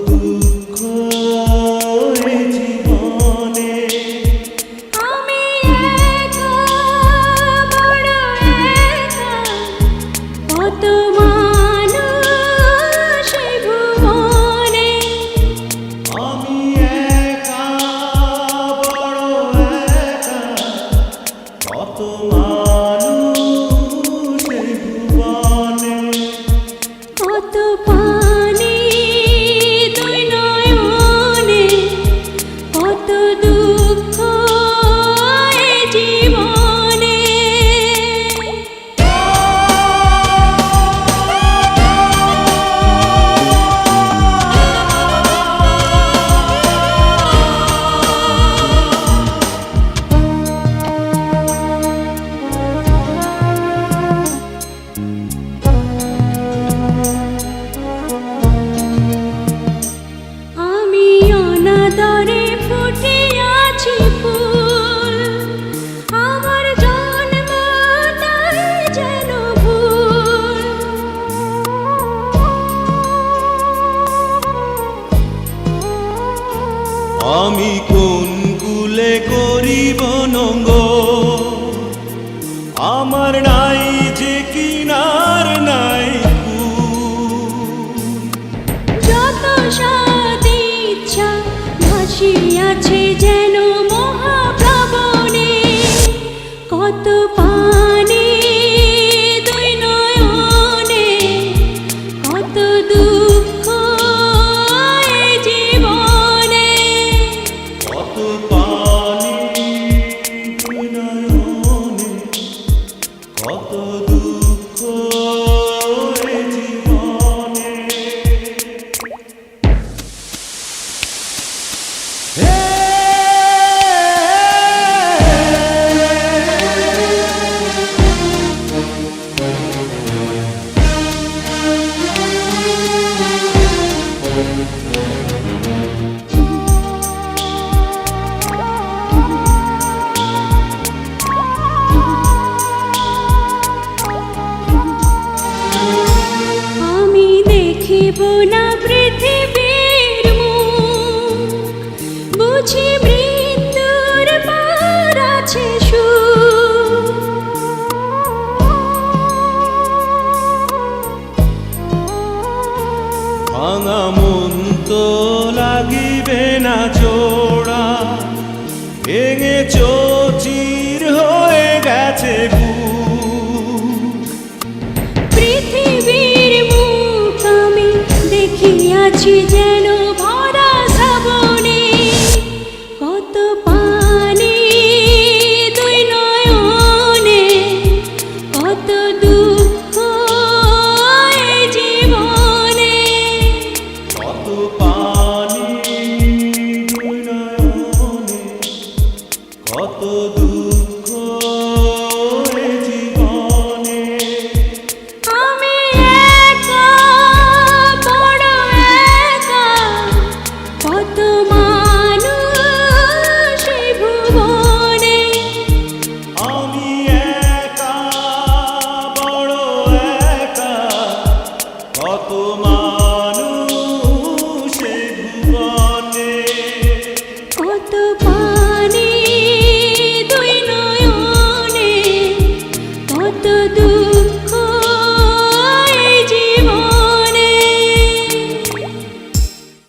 দুঃখ এ জীবনে, আমি একা, বড় একা, কত মানুষ এই ভুবনে। আমি একা, বড় একা, কত মানুষ এই ভুবনে। কত পানি দুই নয়নে, কত দুঃখ এ জীবনে। আমি অনাদরে ফুটে আছি ফুল, আমার জন্মটাই যেন ভুল। আমি কোন কুলে করিব নঙ্গ, আমার নাই যে কিনার নাই কুল। যত সৎ ইচ্ছা ভাসিয়াছে যেন মহাপ্লাবনে, কত পানি দুই নয়নে, কত দুঃখ এ জীবনে। কত পানি দুই নয়নে, কত দুঃখ এ জীবনে। হে